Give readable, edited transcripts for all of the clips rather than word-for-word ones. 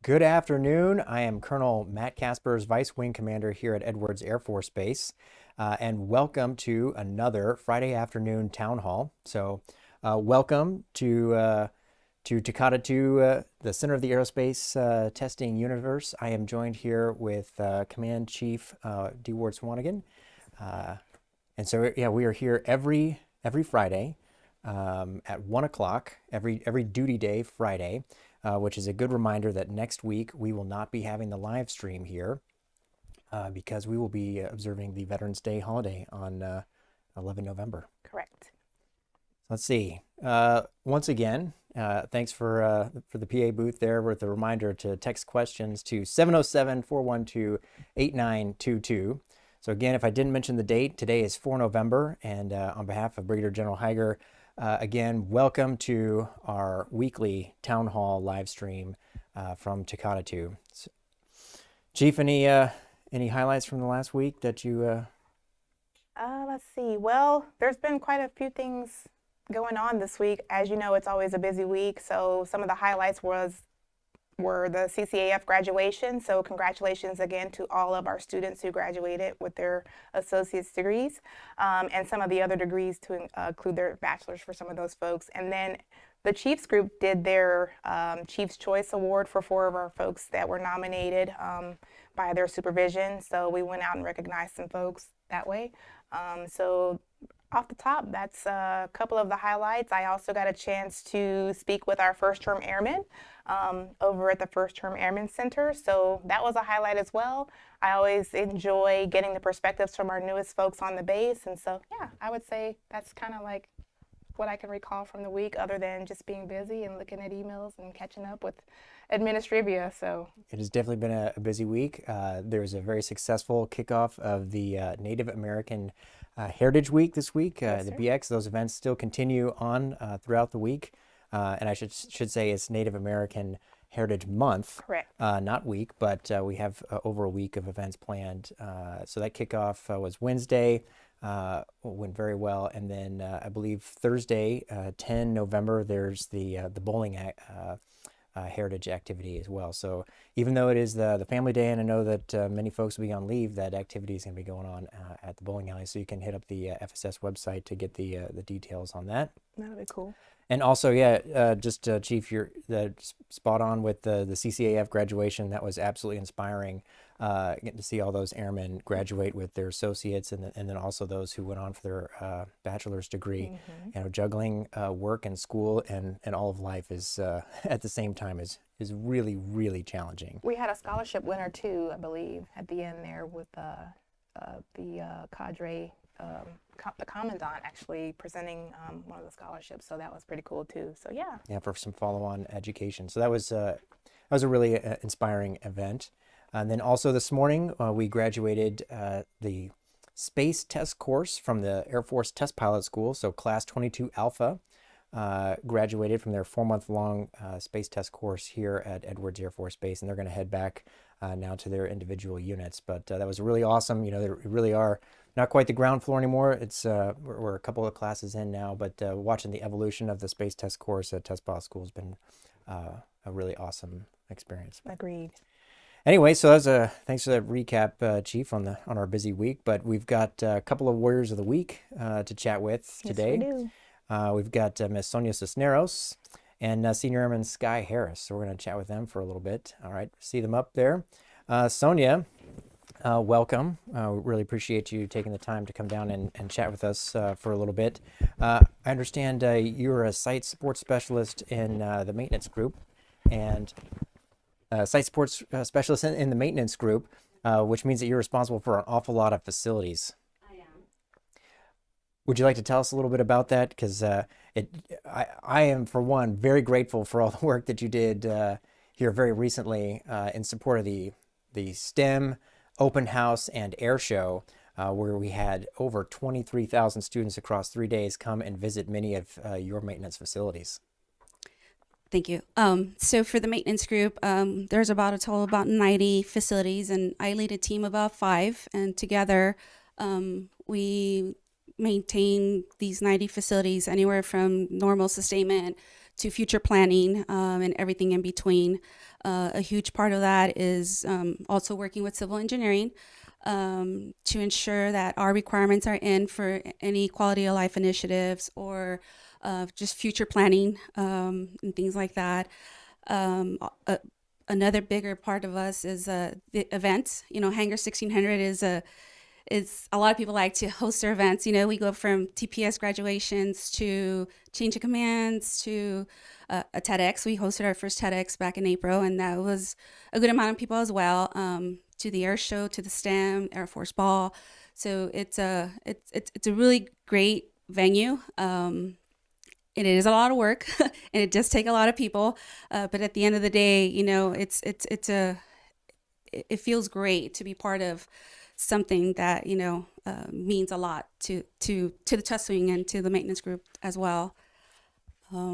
Good afternoon. I am Colonel Matt Caspers, Vice Wing Commander here at Edwards Air Force Base, and welcome to another Friday afternoon town hall. Welcome to Takata 2, the center of the aerospace testing universe. I am joined here with Command Chief Ward-Swanigan. We are here every Friday at 1 o'clock, every duty day Friday. Which is a good reminder that next week we will not be having the live stream here because we will be observing the Veterans Day holiday on 11 November. Correct. Let's see. Once again, thanks for the PA booth there with a reminder to text questions to 707-412-8922. So again, if I didn't mention the date, today is 4 November, and on behalf of Brigadier General Heiger, again, welcome to our weekly town hall live stream from Takata 2. Chief, any highlights from the last week that you? Let's see. Well, there's been quite a few things going on this week. As you know, it's always a busy week. So some of the highlights were the CCAF graduation. So congratulations again to all of our students who graduated with their associate's degrees, and some of the other degrees to include their bachelor's for some of those folks. And then the Chiefs group did their Chiefs Choice Award for 4 of our folks that were nominated by their supervision. So we went out and recognized some folks that way. So off the top, that's a couple of the highlights. I also got a chance to speak with our first-term airmen over at the First-Term Airmen Center. So that was a highlight as well. I always enjoy getting the perspectives from our newest folks on the base. And so, yeah, I would say that's kind of like what I can recall from the week, other than just being busy and looking at emails and catching up with administrivia. So it has definitely been a busy week. There was a very successful kickoff of the Native American Heritage Week this week. Yes, the sir. BX, those events still continue on throughout the week. And I should say it's Native American Heritage Month. Correct. Not week, but we have over a week of events planned. So that kickoff was Wednesday, went very well. And then I believe Thursday, 10 November, there's the bowling heritage activity as well. So even though it is the family day, and I know that many folks will be on leave, that activity is going to be going on at the bowling alley. So you can hit up the FSS website to get the details on that. That'll be cool. And also, Chief, you're spot on with the CCAF graduation. That was absolutely inspiring, getting to see all those airmen graduate with their associates, and then also those who went on for their bachelor's degree. Mm-hmm. Juggling work and school and all of life is at the same time is really, really challenging. We had a scholarship winner too, I believe, at the end there with the cadre. The commandant actually presenting one of the scholarships, so that was pretty cool too. So yeah, for some follow-on education. So that was a really inspiring event. And then also this morning we graduated the space test course from the Air Force Test Pilot School. So Class 22 Alpha graduated from their 4-month-long space test course here at Edwards Air Force Base, and they're going to head back now to their individual units. But that was really awesome. They really are not quite the ground floor anymore. It's we're a couple of classes in now, but watching the evolution of the space test course at Test Pilot School has been a really awesome experience. agreed. Anyway, so thanks for that recap, Chief, on our busy week. But we've got a couple of Warriors of the Week to chat with today. Yes, we do. We've got Miss Sonia Cisneros and Senior Airman Sky Harris. So we're going to chat with them for a little bit. All right, see them up there. Sonia, welcome. We really appreciate you taking the time to come down and chat with us for a little bit. I understand you're a site support specialist in the maintenance group, and site support specialist in the maintenance group, which means that you're responsible for an awful lot of facilities. I am. Would you like to tell us a little bit about that? Because I am, for one, very grateful for all the work that you did here very recently in support of the STEM open house and air show, where we had over 23,000 students across 3 days come and visit many of your maintenance facilities. Thank you. So for the maintenance group, there's about a total of about 90 facilities, and I lead a team of about 5, and together we maintain these 90 facilities, anywhere from normal sustainment to future planning and everything in between. A huge part of that is also working with civil engineering to ensure that our requirements are in for any quality of life initiatives or just future planning and things like that. Another bigger part of us is the events. Hangar 1600 is a lot of people like to host their events. We go from TPS graduations to change of commands to a TEDx. We hosted our first TEDx back in April, and that was a good amount of people as well. To the air show, to the STEM, Air Force Ball. So it's a really great venue. It is a lot of work, and it does take a lot of people. But at the end of the day, it feels great to be part of something that means a lot to the test wing and to the maintenance group as well. What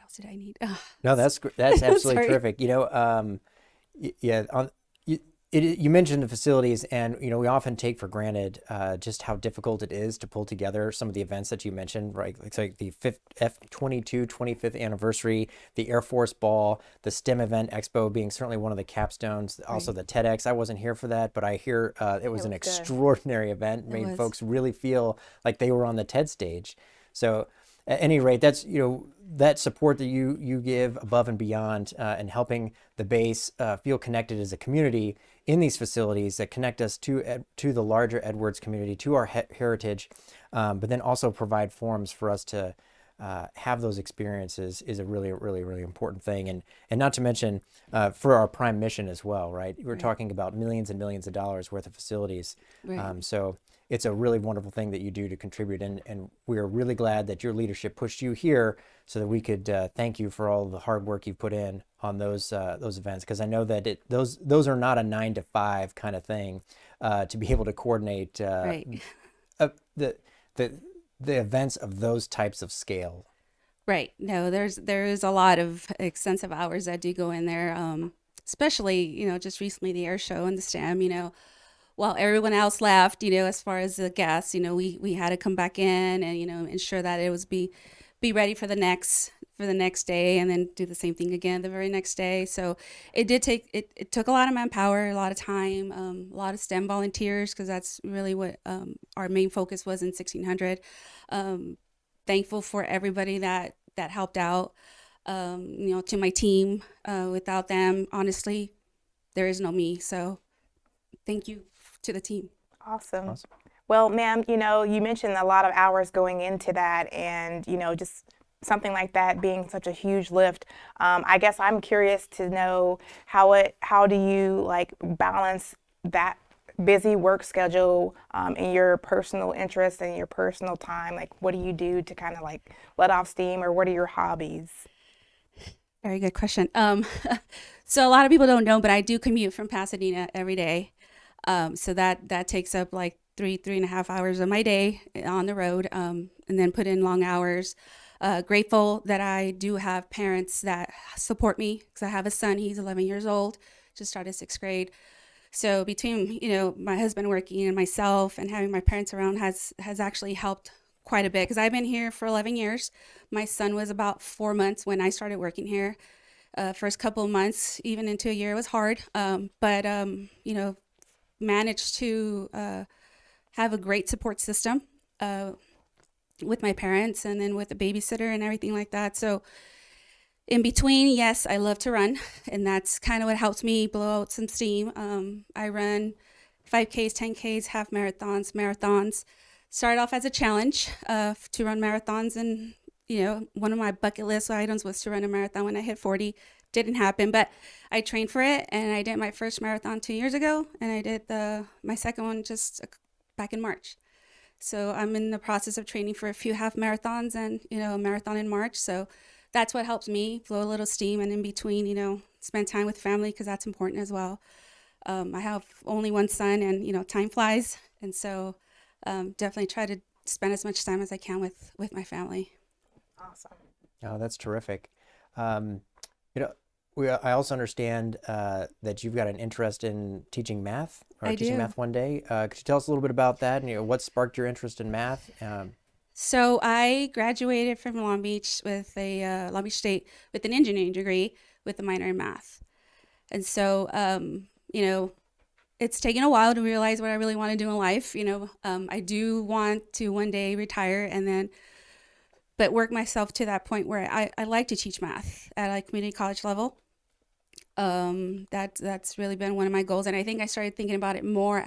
else did I need? No, that's absolutely Sorry. terrific. You mentioned the facilities, and we often take for granted just how difficult it is to pull together some of the events that you mentioned, right? It's like the F-22 25th anniversary, the Air Force Ball, the STEM Event Expo being certainly one of the capstones. Also the TEDx. I wasn't here for that, but I hear it was an was good. extraordinary event. Made was. folks really feel like they were on the TED stage. So at any rate, that's that support that you give above and beyond and helping the base feel connected as a community in these facilities that connect us to the larger Edwards community, to our heritage, but then also provide forums for us to have those experiences is a really, really, really important thing. And not to mention for our prime mission as well, right? We're talking about millions and millions of dollars worth of facilities. Right. So it's a really wonderful thing that you do to contribute. And we're really glad that your leadership pushed you here so that we could thank you for all the hard work you've put in on those events. Because I know that those are not a 9 to 5 kind of thing to be able to coordinate Right. the events of those types of scale. Right. No, there is a lot of extensive hours that do go in there. Especially, just recently the air show and the STEM, while everyone else left, as far as the guests, we had to come back in and, ensure that it was be ready for the next day, and then do the same thing again the very next day. So it took a lot of manpower, a lot of time, a lot of STEM volunteers, because that's really what our main focus was in 1600. Thankful for everybody that helped out, to my team. Without them, honestly, there is no me. So thank you to the team. Awesome. Well, ma'am, you mentioned a lot of hours going into that, and, just something like that being such a huge lift. I guess I'm curious to know how do you balance that busy work schedule and your personal interests and your personal time? Like, what do you do to kind of let off steam, or what are your hobbies? Very good question. So a lot of people don't know, but I do commute from Pasadena every day. So that takes up like three and a half hours of my day on the road, and then put in long hours. Grateful that I do have parents that support me, because I have a son. He's 11 years old, just started 6th grade. So between my husband working and myself, and having my parents around has actually helped quite a bit, because I've been here for 11 years. My son was about 4 months when I started working here. First couple of months, even into a year, was hard, but managed to have a great support system with my parents, and then with a babysitter and everything like that. So in between, yes, I love to run, and that's kind of what helps me blow out some steam. I run 5Ks, 10Ks, half marathons. Started off as a challenge to run marathons, and one of my bucket list items was to run a marathon when I hit 40. Didn't happen, but I trained for it, and I did my first marathon 2 years ago, and I did my second one just back in March. So I'm in the process of training for a few half marathons and a marathon in March. So that's what helps me blow a little steam, and in between, spend time with family, because that's important as well. I have only one son, and time flies, and so definitely try to spend as much time as I can with my family. Awesome. Oh, that's terrific. I also understand that you've got an interest in teaching math, or I teaching do. math one day. Could you tell us a little bit about that, and what sparked your interest in math? So I graduated from Long Beach with Long Beach State with an engineering degree with a minor in math. And so, you know, it's taken a while to realize what I really want to do in life. I do want to one day retire but work myself to that point where I like to teach math at a community college level. That's really been one of my goals. And I think I started thinking about it more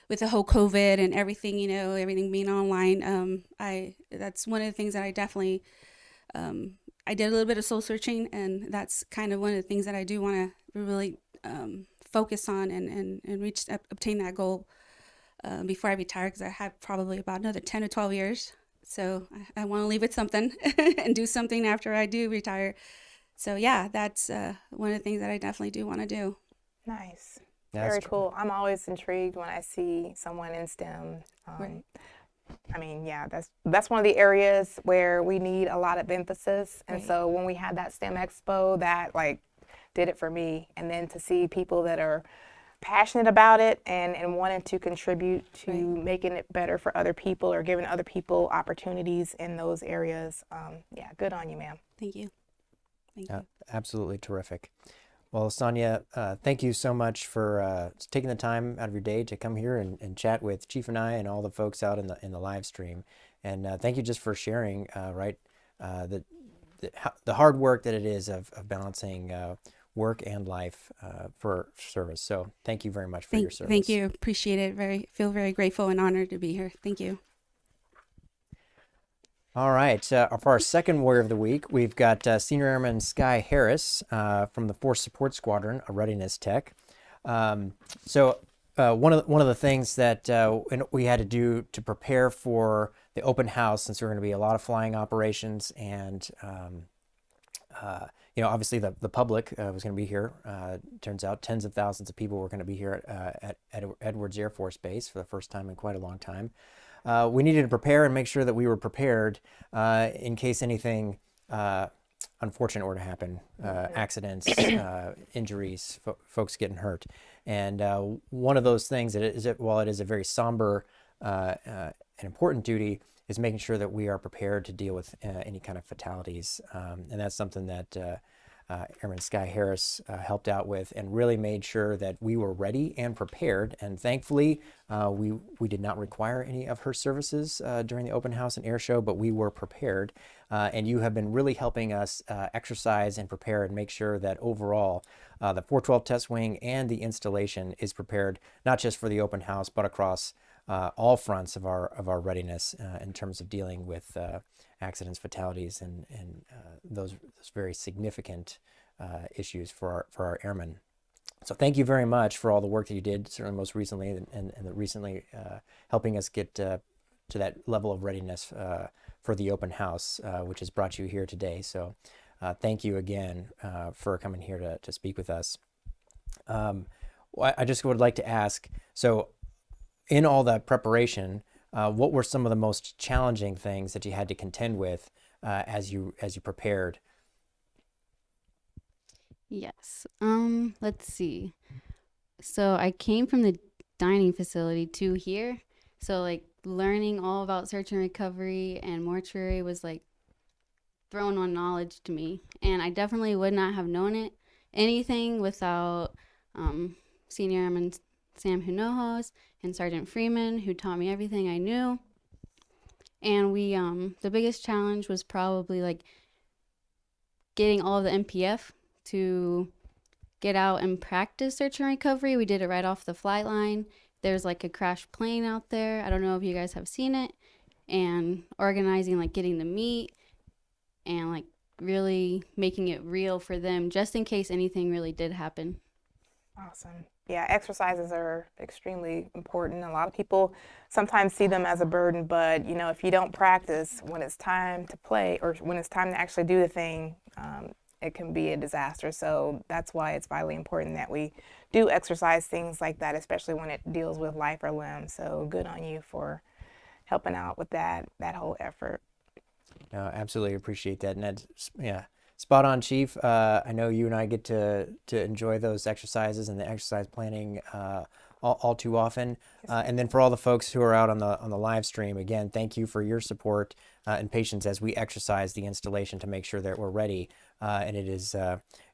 with the whole COVID and everything, everything being online. That's one of the things that I definitely, I did a little bit of soul searching, and that's kind of one of the things that I do want to really focus on and obtain that goal before I retire, because I have probably about another 10 or 12 years. So I want to leave with something and do something after I do retire. So yeah, that's one of the things that I definitely do want to do. Nice. That's Very cool. I'm always intrigued when I see someone in STEM. Right. I mean, yeah, that's one of the areas where we need a lot of emphasis. And Right. so when we had that STEM Expo, that like did it for me. And then to see people that are passionate about it and wanting to contribute to Right. making it better for other people or giving other people opportunities in those areas. Yeah, good on you, ma'am. Thank you. Thank you. Absolutely terrific. Well, Sonia, thank you so much for taking the time out of your day to come here and chat with Chief and I and all the folks out in the live stream. And thank you just for sharing, the hard work that it is of balancing work and life for service. So thank you very much for your service. Thank you. Appreciate it. Feel very grateful and honored to be here. Thank you. All right, for our second Warrior of the Week, we've got Senior Airman Sky Harris from the Force Support Squadron, a readiness tech. So one of the things that we had to do to prepare for the open house, since there were going to be a lot of flying operations, and obviously the public was going to be here. Turns out tens of thousands of people were going to be here at Edwards Air Force Base for the first time in quite a long time. We needed to prepare and make sure that we were prepared in case anything unfortunate were to happen, accidents, injuries, folks getting hurt. And one of those things, while it is a very somber and important duty, is making sure that we are prepared to deal with any kind of fatalities. And that's something that Airman Sky Harris helped out with, and really made sure that we were ready and prepared. And thankfully, we did not require any of her services during the open house and air show, but we were prepared. And you have been really helping us exercise and prepare and make sure that overall the 412 test wing and the installation is prepared, not just for the open house, but across all fronts of our readiness in terms of dealing with accidents, fatalities, and those very significant issues for our airmen. So thank you very much for all the work that you did, certainly most recently, and recently helping us get to that level of readiness for the open house, which has brought you here today. So thank you again for coming here to speak with us. I just would like to ask, so in all that preparation, what were some of the most challenging things that you had to contend with as you prepared? Yes. Let's see. So I came from the dining facility to here. So like learning all about search and recovery and mortuary was like thrown on knowledge to me. And I definitely would not have known anything without Senior Airman Sam Hinojos and Sergeant Freeman, who taught me everything I knew. And we the biggest challenge was probably like getting all of the MPF to get out and practice search and recovery. We did it right off the flight line. There's like a crashed plane out there. I don't know if you guys have seen it. And organizing, like getting the meat and like really making it real for them just in case anything really did happen. Awesome. Yeah, exercises are extremely important. A lot of people sometimes see them as a burden, but if you don't practice when it's time to play or when it's time to actually do the thing, it can be a disaster. So that's why it's vitally important that we do exercise things like that, especially when it deals with life or limb. So good on you for helping out with that whole effort. No, absolutely appreciate that. And that's, yeah, spot on, Chief. I know you and I get to enjoy those exercises and the exercise planning all too often. And then for all the folks who are out on the live stream, again, thank you for your support and patience as we exercise the installation to make sure that we're ready. And it is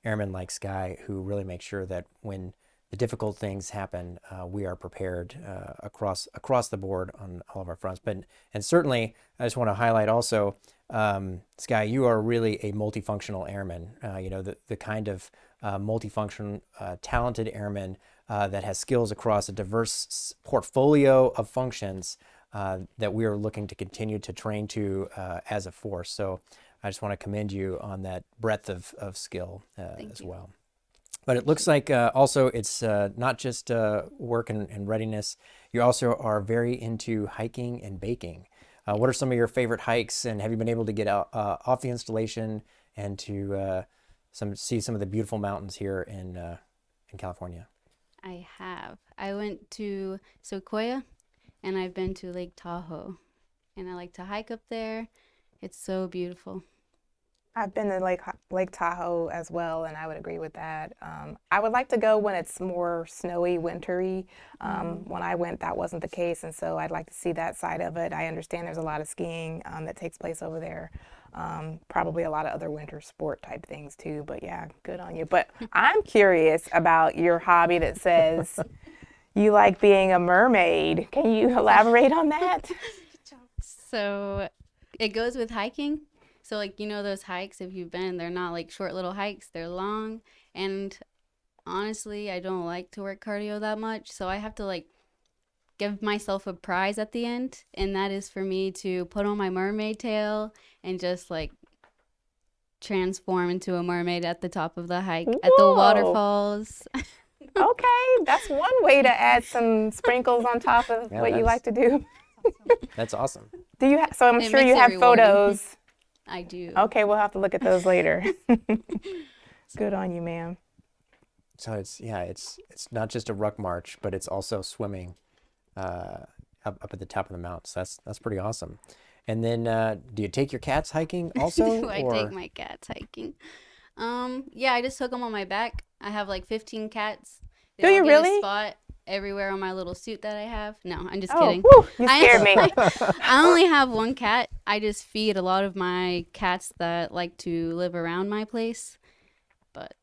airmen like Sky who really make sure that when the difficult things happen, we are prepared across the board on all of our fronts. And certainly, I just want to highlight also, Sky, you are really a multifunctional airman. The kind of multifunction, talented airman that has skills across a diverse portfolio of functions that we are looking to continue to train to as a force. So I just want to commend you on that breadth of skill as well. But it looks like also it's not just work and readiness. You also are very into hiking and baking. What are some of your favorite hikes, and have you been able to get out off the installation and to see some of the beautiful mountains here in California? I have. I went to Sequoia, and I've been to Lake Tahoe, and I like to hike up there. It's so beautiful. I've been to Lake Tahoe as well, and I would agree with that. I would like to go when it's more snowy, wintry. When I went, that wasn't the case, and so I'd like to see that side of it. I understand there's a lot of skiing that takes place over there. Probably a lot of other winter sport type things too, but yeah, good on you. But I'm curious about your hobby that says you like being a mermaid. Can you elaborate on that? So it goes with hiking. So like, those hikes, if you've been, they're not like short little hikes, they're long. And honestly, I don't like to work cardio that much. So I have to like give myself a prize at the end. And that is for me to put on my mermaid tail and just like transform into a mermaid at the top of the hike, at the waterfalls. Okay, that's one way to add some sprinkles on top of what you like to do. That's awesome. Do you? So I'm It sure you makes it have rewarding. photos. I do. Okay, we'll have to look at those later. Good on you, ma'am. So it's not just a ruck march, but it's also swimming up at the top of the mountain. So that's pretty awesome. And then do you take your cats hiking also? Do I take my cats hiking? Yeah, I just took them on my back. I have like 15 cats. They Do all you get a really? spot everywhere on my little suit that I have. No, I'm just Oh, kidding. whew, you scared me. I only have one cat. I just feed a lot of my cats that like to live around my place, but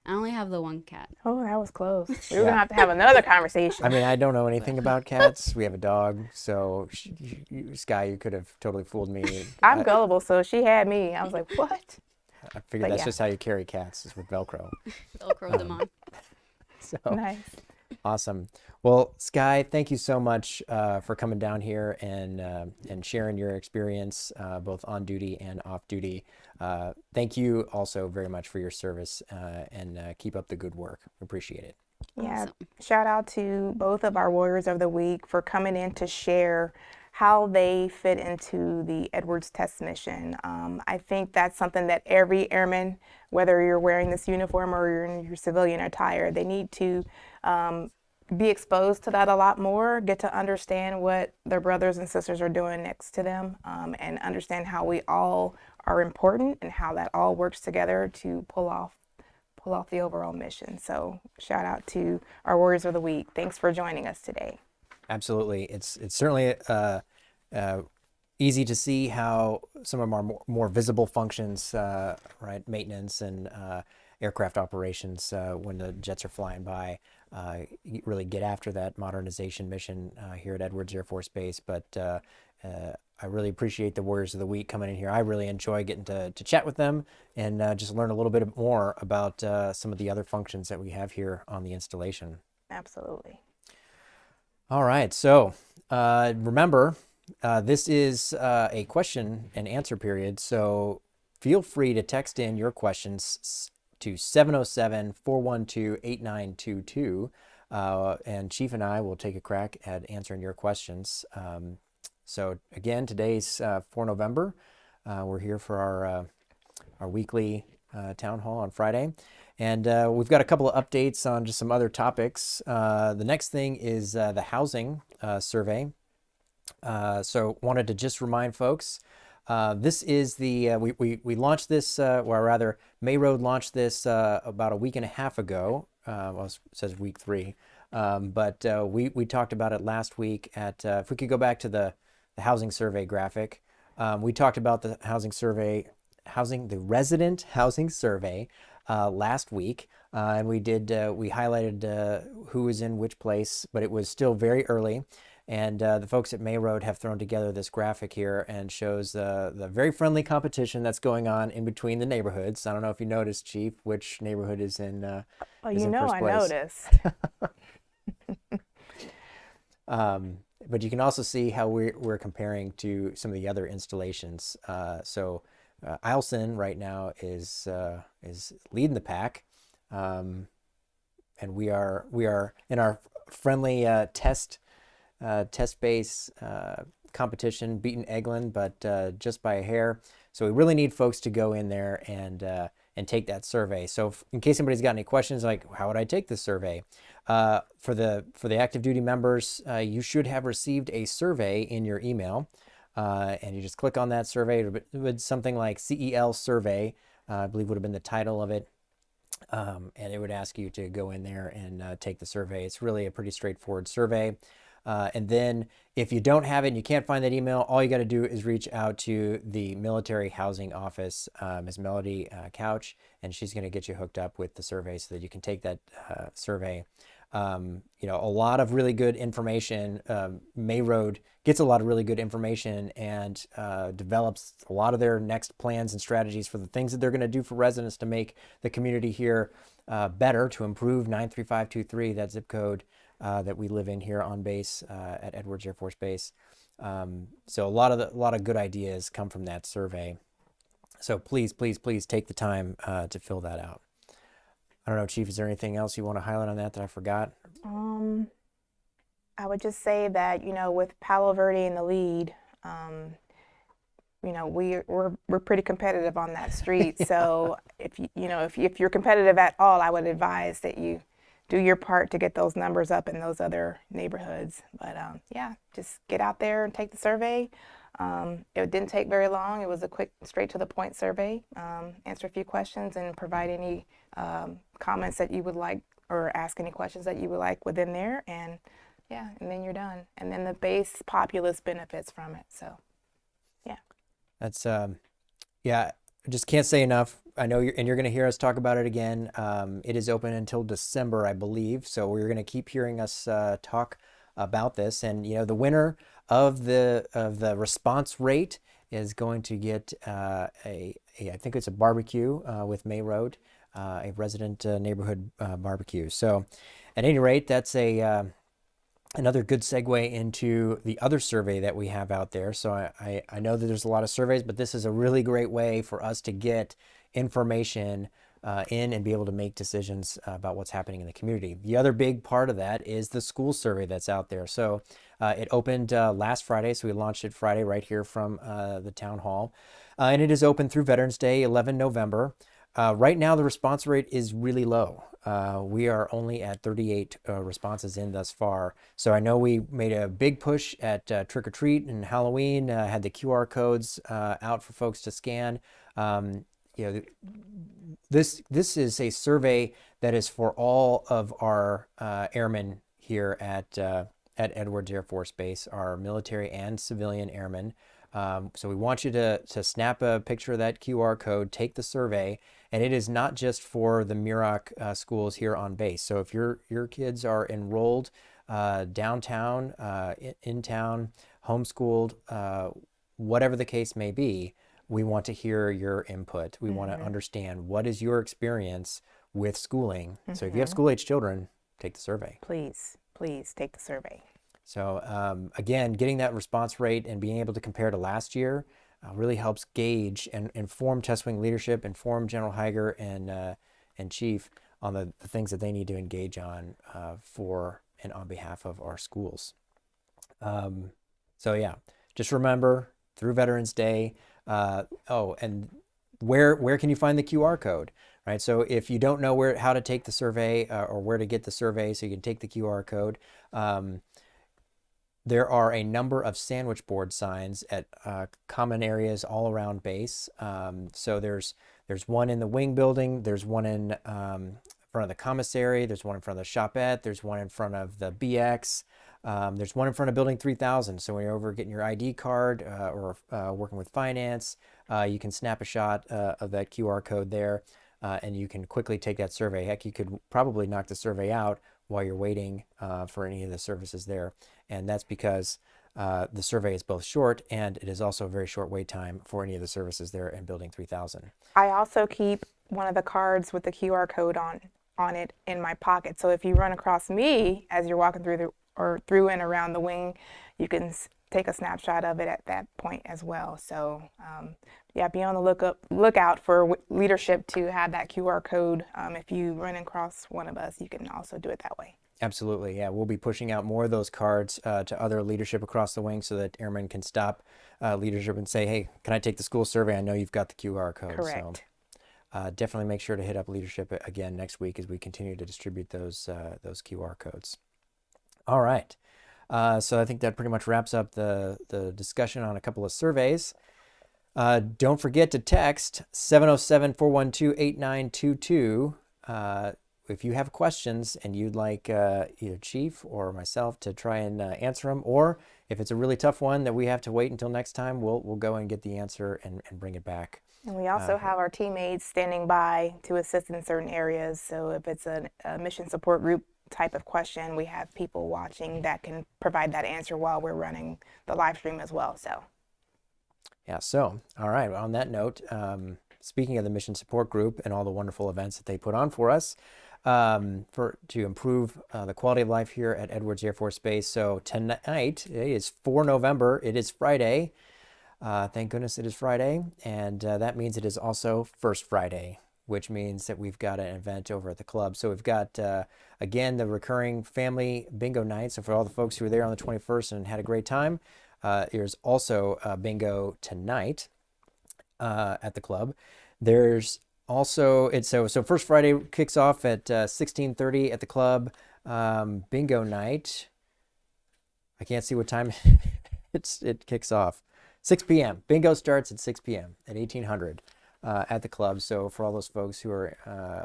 I only have the one cat. Oh, that was close. We were going to have another conversation. I mean, I don't know anything about cats. We have a dog, so Sky, you could have totally fooled me. I'm gullible, so she had me. I was like, what? I figured But that's yeah. just how you carry cats, is with Velcro. Velcro them on. So Nice. awesome. Well, Sky, thank you so much for coming down here and sharing your experience both on duty and off duty. Thank you also very much for your service and keep up the good work. Appreciate it. Yeah, Awesome. shout out to both of our Warriors of the Week for coming in to share how they fit into the Edwards test mission. I think that's something that every airman, whether you're wearing this uniform or you're in your civilian attire, they need to be exposed to that a lot more, get to understand what their brothers and sisters are doing next to them, and understand how we all are important and how that all works together to pull off the overall mission. So shout out to our Warriors of the Week. Thanks for joining us today. Absolutely. It's certainly easy to see how some of our more visible functions, right, maintenance and aircraft operations, when the jets are flying by, really get after that modernization mission here at Edwards Air Force Base. But I really appreciate the Warriors of the Week coming in here. I really enjoy getting to chat with them and just learn a little bit more about some of the other functions that we have here on the installation. Absolutely. All right, so remember, this is a question and answer period, so feel free to text in your questions to 707-412-8922, and Chief and I will take a crack at answering your questions. So again, today's 4 November. We're here for our weekly town hall on Friday. And we've got a couple of updates on just some other topics. The next thing is the housing survey. So wanted to just remind folks, this is the, we launched this, or rather May Road launched this about a week and a half ago. well, it says week 3, but we talked about it last week at, if we could go back to the housing survey graphic, we talked about the the resident housing survey last week, and we highlighted who was in which place, but it was still very early. And the folks at May Road have thrown together this graphic here and shows the very friendly competition that's going on in between the neighborhoods. I don't know if you noticed, Chief, which neighborhood is in Well, is in first I place. noticed. But you can also see how we're comparing to some of the other installations. Eielson right now is leading the pack, and we are in our friendly test base competition, beating Eglin, but just by a hair. So we really need folks to go in there and take that survey. So in case anybody's got any questions, like how would I take this survey? For the active duty members, you should have received a survey in your email, and you just click on that survey. It would something like CEL survey, I believe would have been the title of it. And it would ask you to go in there and take the survey. It's really a pretty straightforward survey. And then if you don't have it and you can't find that email, all you got to do is reach out to the military housing office, Ms. Melody Couch, and she's going to get you hooked up with the survey so that you can take that survey. A lot of really good information. May Road gets a lot of really good information and develops a lot of their next plans and strategies for the things that they're going to do for residents to make the community here better, to improve 93523, that zip code that we live in here on base at Edwards Air Force Base. So a lot of good ideas come from that survey. So please take the time to fill that out. I don't know, Chief, is there anything else you want to highlight on that I forgot? I would just say that, with Palo Verde in the lead, we're pretty competitive on that street. Yeah. So if you're competitive at all, I would advise that you do your part to get those numbers up in those other neighborhoods. But just get out there and take the survey. It didn't take very long. It was a quick, straight to the point survey. Answer a few questions and provide any comments that you would like, or ask any questions that you would like within there. And then you're done. And then the base populace benefits from it. So, yeah. That's, I just can't say enough. I know you're going to hear us talk about it again. It is open until December, I believe. So we're going to keep hearing us talk about this. And, the winner of the response rate is going to get I think it's a barbecue with May Road, a resident neighborhood barbecue. So at any rate, that's another good segue into the other survey that we have out there. So I know that there's a lot of surveys, but this is a really great way for us to get information in and be able to make decisions about what's happening in the community. The other big part of that is the school survey that's out there. So it opened last Friday, so we launched it Friday right here from the town hall. And it is open through Veterans Day, 11 November. Right now, the response rate is really low. We are only at 38 responses in thus far. So I know we made a big push at Trick or Treat and Halloween, had the QR codes out for folks to scan. This is a survey that is for all of our airmen here at Edwards Air Force Base, our military and civilian airmen. So we want you to snap a picture of that QR code, take the survey, and it is not just for the Muroc schools here on base. So if your kids are enrolled downtown, in town, homeschooled, whatever the case may be, we want to hear your input. We want to understand, what is your experience with schooling. So if you have school-age children, take the survey. Please take the survey. So again, getting that response rate and being able to compare to last year really helps gauge and inform test wing leadership, inform General Heiger and Chief on the things that they need to engage on for and on behalf of our schools. Just remember, through Veterans Day, and where can you find the QR code? Right. So if you don't know how to take the survey or where to get the survey, so you can take the QR code. There are a number of sandwich board signs at common areas all around base. So there's one in the wing building. There's one in front of the commissary. There's one in front of the shopette. There's one in front of the BX. There's one in front of Building 3000. So when you're over getting your ID card or working with finance, you can snap a shot of that QR code there, and you can quickly take that survey. Heck, you could probably knock the survey out while you're waiting for any of the services there. And that's because the survey is both short, and it is also a very short wait time for any of the services there in Building 3000. I also keep one of the cards with the QR code on it in my pocket. So if you run across me as you're walking through and around the wing, you can take a snapshot of it at that point as well. So yeah, be on the lookout for leadership to have that QR code. If you run across one of us, you can also do it that way. Absolutely, yeah. We'll be pushing out more of those cards to other leadership across the wing so that airmen can stop leadership and say, hey, can I take the school survey? I know you've got the QR code. Correct. So definitely make sure to hit up leadership again next week as we continue to distribute those QR codes. All right. So I think that pretty much wraps up the discussion on a couple of surveys. Don't forget to text 707-412-8922 if you have questions and you'd like either Chief or myself to try and answer them, or if it's a really tough one that we have to wait until next time, we'll go and get the answer and bring it back. And we also have our teammates standing by to assist in certain areas. So if it's a mission support group type of question, we have people watching that can provide that answer while we're running the live stream as well. So yeah, so all right, on that note, speaking of the mission support group and all the wonderful events that they put on for us to improve the quality of life here at Edwards Air Force Base. So tonight, it is 4 November, it is Friday. Thank goodness it is Friday, and that means it is also First Friday, which means that we've got an event over at the club. So we've got, again, the recurring family bingo night. So for all the folks who were there on the 21st and had a great time, there's also bingo tonight at the club. There's also, so First Friday kicks off at 16:30 at the club. Bingo night, I can't see what time it kicks off. 6 p.m. Bingo starts at 6 p.m. at 1800 at the club. So for all those folks who are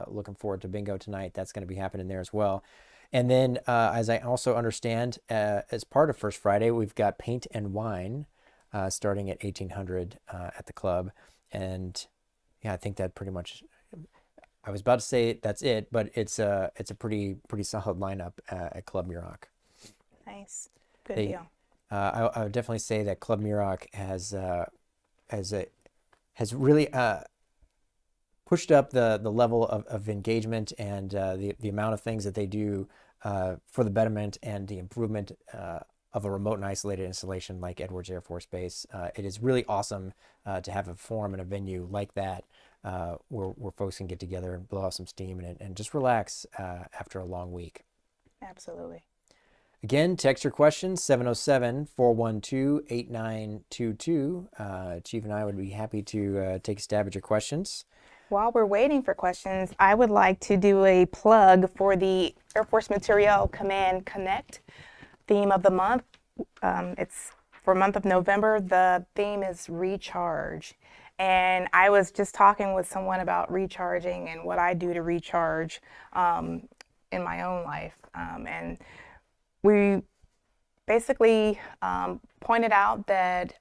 looking forward to bingo tonight, that's going to be happening there as well. And then, as I also understand, as part of First Friday, we've got Paint and Wine starting at 1800 at the club. And yeah, I think that pretty much, I was about to say that's it, but it's a pretty solid lineup at Club Muroc. nice, good deal. I would definitely say that Club Muroc has really pushed up the level of engagement and the amount of things that they do for the betterment and the improvement of a remote and isolated installation like Edwards Air Force Base. It is really awesome to have a forum and a venue like that where folks can get together and blow off some steam and just relax after a long week. Absolutely. Again, text your questions, 707-412-8922. Chief and I would be happy to take a stab at your questions. While we're waiting for questions, I would like to do a plug for the Air Force Materiel Command Connect theme of the month. It's for month of November. The theme is recharge. And I was just talking with someone about recharging and what I do to recharge in my own life. And we basically pointed out that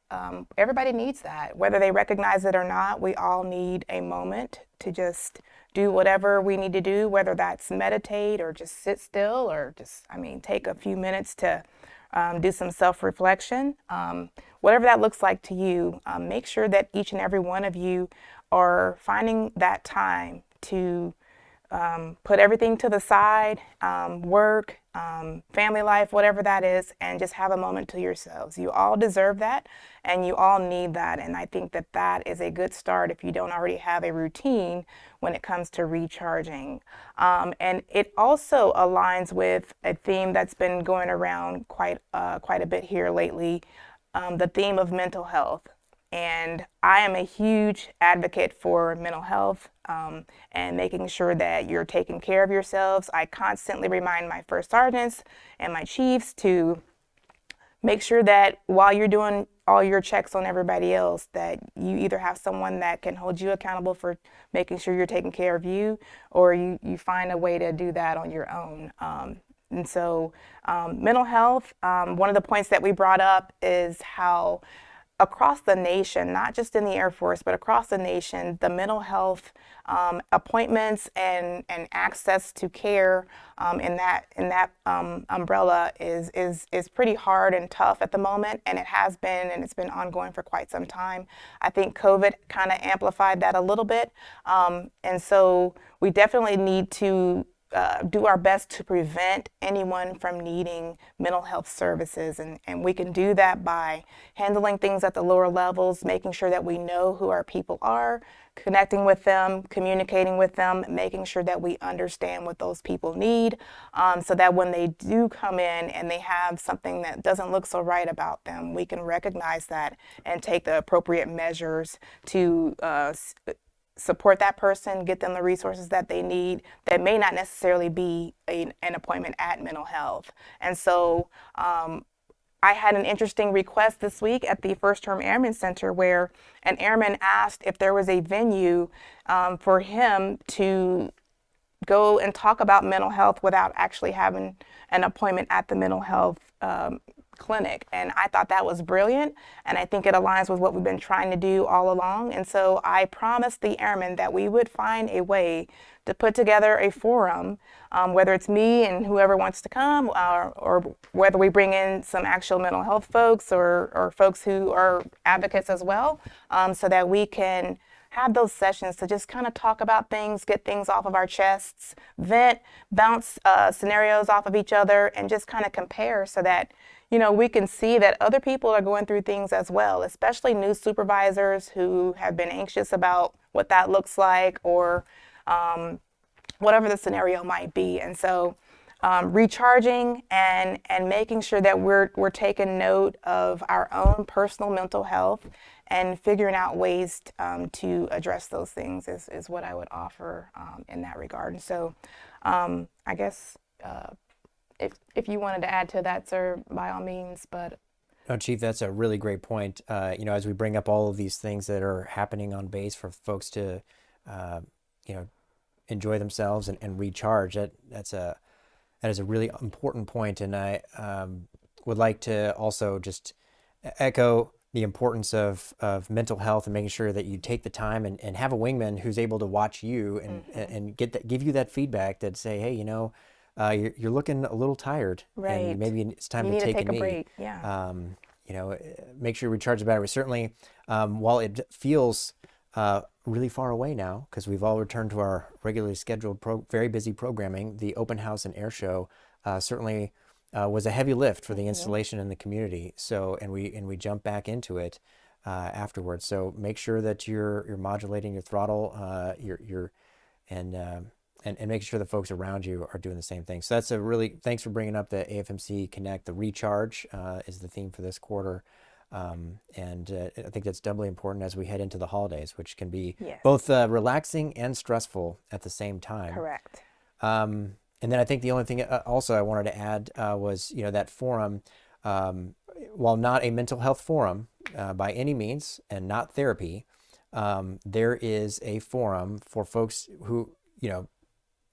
everybody needs that. Whether they recognize it or not, we all need a moment to just do whatever we need to do, whether that's meditate or just sit still or just, take a few minutes to do some self-reflection. Whatever that looks like to you, make sure that each and every one of you are finding that time to put everything to the side, work, family life, whatever that is, and just have a moment to yourselves. You all deserve that, and you all need that, and I think that that is a good start if you don't already have a routine when it comes to recharging. And it also aligns with a theme that's been going around quite a bit here lately, the theme of mental health. And I am a huge advocate for mental health and making sure that you're taking care of yourselves. I constantly remind my first sergeants and my chiefs to make sure that while you're doing all your checks on everybody else, that you either have someone that can hold you accountable for making sure you're taking care of you, or you find a way to do that on your own. And so mental health, one of the points that we brought up is how across the nation, not just in the Air Force, but across the nation, the mental health appointments and access to care in that umbrella is pretty hard and tough at the moment, and it has been, and it's been ongoing for quite some time. I think COVID kind of amplified that a little bit, and so we definitely need to do our best to prevent anyone from needing mental health services. And we can do that by handling things at the lower levels, making sure that we know who our people are, connecting with them, communicating with them, making sure that we understand what those people need, so that when they do come in and they have something that doesn't look so right about them, we can recognize that and take the appropriate measures to support that person, get them the resources that they need that may not necessarily be an appointment at mental health. And so I had an interesting request this week at the First Term Airman Center where an airman asked if there was a venue for him to go and talk about mental health without actually having an appointment at the mental health clinic. And I thought that was brilliant, and I think it aligns with what we've been trying to do all along. And so I promised the airmen that we would find a way to put together a forum, whether it's me and whoever wants to come, or whether we bring in some actual mental health folks or folks who are advocates as well, so that we can have those sessions to just kind of talk about things, get things off of our chests, vent, bounce scenarios off of each other, and just kind of compare so that we can see that other people are going through things as well, especially new supervisors who have been anxious about what that looks like, or whatever the scenario might be. And so recharging and making sure that we're taking note of our own personal mental health and figuring out ways to address those things is what I would offer in that regard. And so I guess if you wanted to add to that, sir, by all means. But no, Chief, that's a really great point. As we bring up all of these things that are happening on base for folks to, enjoy themselves and recharge, that is a really important point. And I would like to also just echo the importance of mental health and making sure that you take the time and have a wingman who's able to watch you and give you that feedback that say, hey, you're looking a little tired, right, and maybe it's time to take a knee. Break. Yeah. Make sure you recharge the battery. Certainly, while it feels really far away now, because we've all returned to our regularly scheduled, very busy programming, the open house and air show certainly was a heavy lift for the installation in the community. So, and we jump back into it afterwards. So make sure that you're modulating your throttle, and make sure the folks around you are doing the same thing. So that's thanks for bringing up the AFMC Connect. The recharge is the theme for this quarter. And I think that's doubly important as we head into the holidays, which can be both relaxing and stressful at the same time. Correct. And then I think the only thing also I wanted to add was, that forum, while not a mental health forum by any means and not therapy, there is a forum for folks who,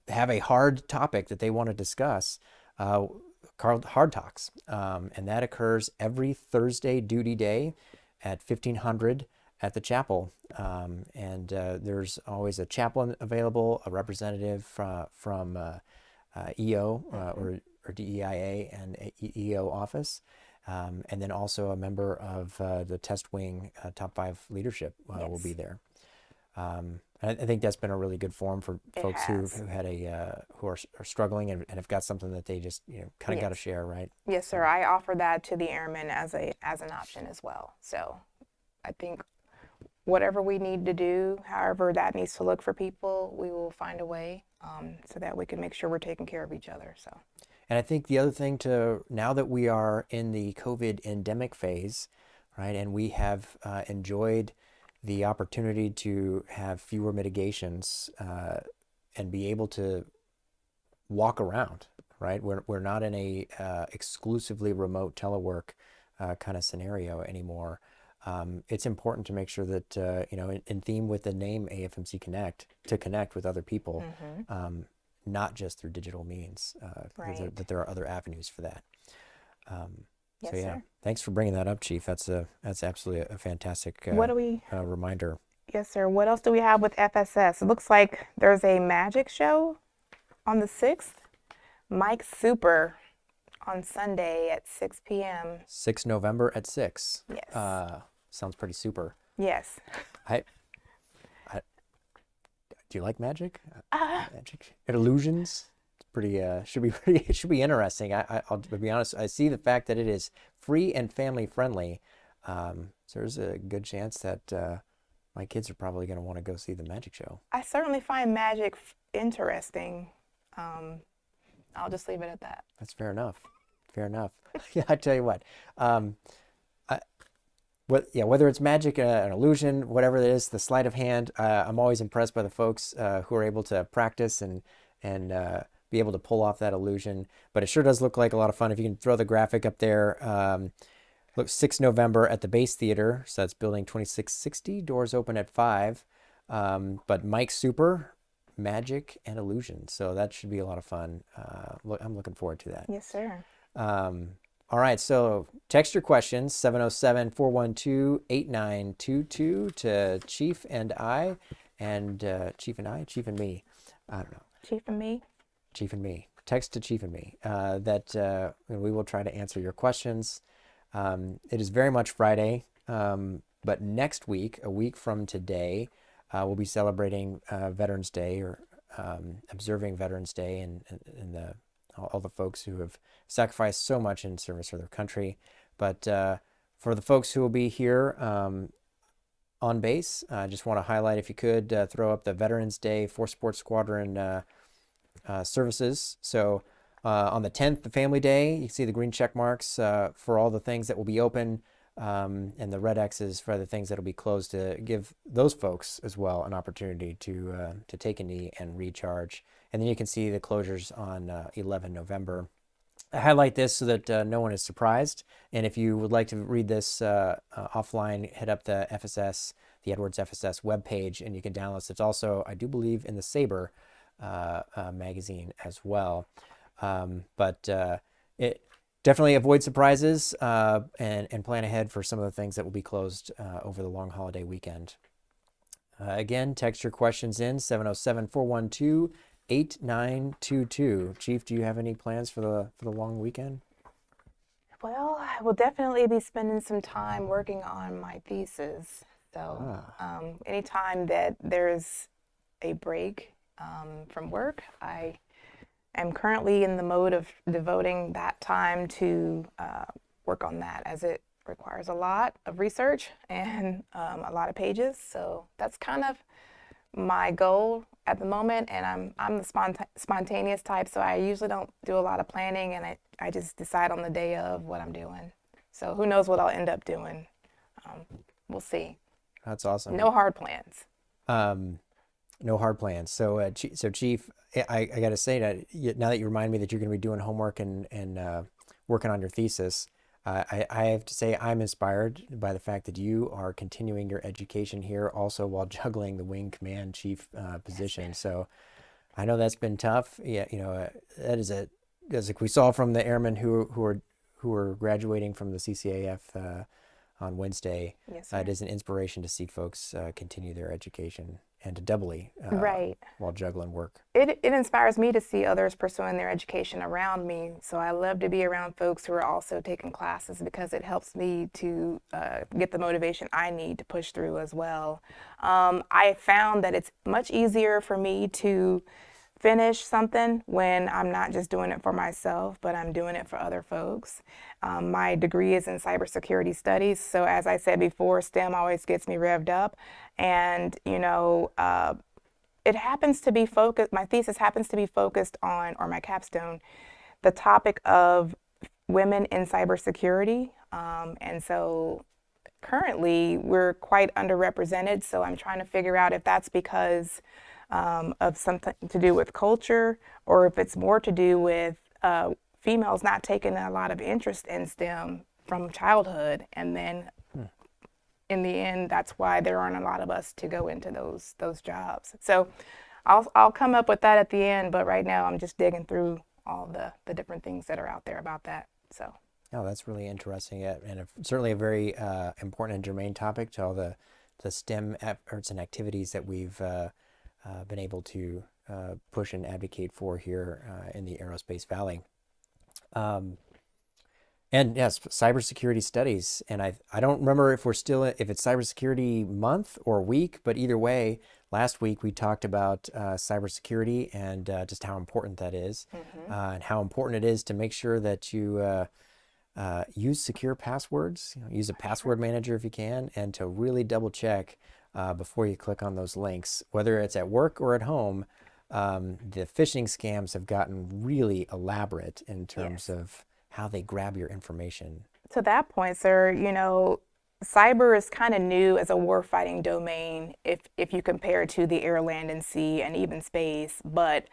have a hard topic that they want to discuss, called Hard Talks. And that occurs every Thursday duty day at 1500 at the chapel. And there's always a chaplain available, a representative from EO or DEIA and EO office, and then also a member of the test wing top 5 leadership will be there. I think that's been a really good forum for folks who are struggling and have got something that they just kind of got to share, right? Yes, sir. I offer that to the airmen as an option as well. So I think whatever we need to do, however that needs to look for people, we will find a way so that we can make sure we're taking care of each other. So. And I think the other thing now that we are in the COVID endemic phase, right, and we have enjoyed the opportunity to have fewer mitigations and be able to walk around, right? We're not in a exclusively remote telework kind of scenario anymore. It's important to make sure that, in theme with the name AFMC Connect, to connect with other people, not just through digital means, Right. that there are other avenues for that. Yes, So yeah, sir. thanks for bringing that up, Chief. That's absolutely a fantastic What do we? reminder. Yes, sir. What else do we have with FSS? It looks like there's a magic show on the 6th. Mike Super on Sunday at 6 p.m. 6 November at 6. Yes. Sounds pretty super. Yes. I do you like magic? Magic and illusions. It's pretty. Should be pretty. It should be interesting. I'll be honest. I see the fact that it is free and family friendly. So there's a good chance that my kids are probably going to want to go see the magic show. I certainly find magic interesting. I'll just leave it at that. That's fair enough. Fair enough. Yeah, I tell you what. Whether it's magic, an illusion, whatever it is, the sleight of hand, I'm always impressed by the folks who are able to practice and be able to pull off that illusion. But it sure does look like a lot of fun. If you can throw the graphic up there, look, 6 November at the Base Theater. So that's building 2660. Doors open at 5. But Mike Super, magic and illusion. So that should be a lot of fun. I'm looking forward to that. Yes, sir. All right, so text your questions, 707-412-8922 to Chief and I, and Chief and me. I don't know. Chief and me. Chief and me. Text to Chief and me. That we will try to answer your questions. It is very much Friday, but next week, a week from today, we'll be celebrating Veterans Day, or observing Veterans Day, and all the folks who have sacrificed so much in service for their country. But for the folks who will be here on base, I just want to highlight, if you could, throw up the Veterans Day 4 Sports Squadron services. So on the 10th, the Family Day, you can see the green check marks for all the things that will be open, and the red X's for the things that will be closed, to give those folks as well an opportunity to take a knee and recharge. And then you can see the closures on 11 November. I highlight this so that no one is surprised. And if you would like to read this offline, head up the FSS, the Edwards FSS webpage, and you can download this. It's also, I do believe, in the Sabre magazine as well. But it definitely avoid surprises and plan ahead for some of the things that will be closed over the long holiday weekend. Again, text your questions in, 707-412-8922. Chief, do you have any plans for the long weekend? Well, I will definitely be spending some time working on my thesis. So anytime that there's a break from work, I am currently in the mode of devoting that time to work on that, as it requires a lot of research and a lot of pages. So that's kind of my goal at the moment, and I'm the spontaneous type, so I usually don't do a lot of planning, and I just decide on the day of what I'm doing. So who knows what I'll end up doing. We'll see. That's awesome. No hard plans. No hard plans. So, Chief, I got to say that now that you remind me that you're going to be doing homework and working on your thesis, I have to say I'm inspired by the fact that you are continuing your education here, also while juggling the Wing Command Chief position. So, I know that's been tough. Yeah, that is as like we saw from the airmen who are graduating from the CCAF on Wednesday. Yes, sir. It is an inspiration to see folks continue their education, and to doubly Right. while juggling work. It inspires me to see others pursuing their education around me. So I love to be around folks who are also taking classes, because it helps me to get the motivation I need to push through as well. I found that it's much easier for me to finish something when I'm not just doing it for myself, but I'm doing it for other folks. My degree is in cybersecurity studies, so as I said before, STEM always gets me revved up, and it happens to be focused. My thesis happens to be focused on, or my capstone, the topic of women in cybersecurity, and so currently we're quite underrepresented. So I'm trying to figure out if that's because of something to do with culture, or if it's more to do with females not taking a lot of interest in STEM from childhood, and then in the end, that's why there aren't a lot of us to go into those jobs. So I'll come up with that at the end, but right now I'm just digging through all the different things that are out there about that. So. Oh, that's really interesting, and certainly a very important and germane topic to all the STEM efforts and activities that we've been able to push and advocate for here in the Aerospace Valley. And yes, cybersecurity studies. And I don't remember if if it's cybersecurity month or week, but either way, last week we talked about cybersecurity and just how important that is, and how important it is to make sure that you use secure passwords, use a password manager if you can, and to really double check before you click on those links, whether it's at work or at home. The phishing scams have gotten really elaborate in terms of how they grab your information. To that point, sir, cyber is kind of new as a warfighting domain if you compare it to the air, land, and sea, and even space. But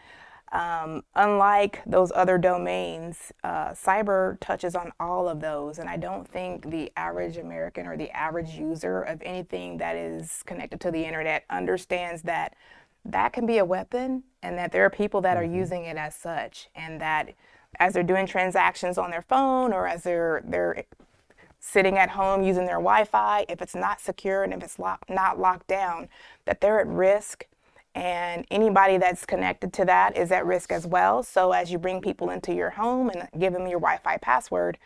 unlike those other domains, cyber touches on all of those. And I don't think the average American or the average user of anything that is connected to the internet understands that that can be a weapon, and that there are people that are using it as such, and that as they're doing transactions on their phone, or as they're sitting at home using their Wi-Fi, if it's not secure and if it's not locked down, that they're at risk, and anybody that's connected to that is at risk as well. So as you bring people into your home and give them your Wi-Fi password,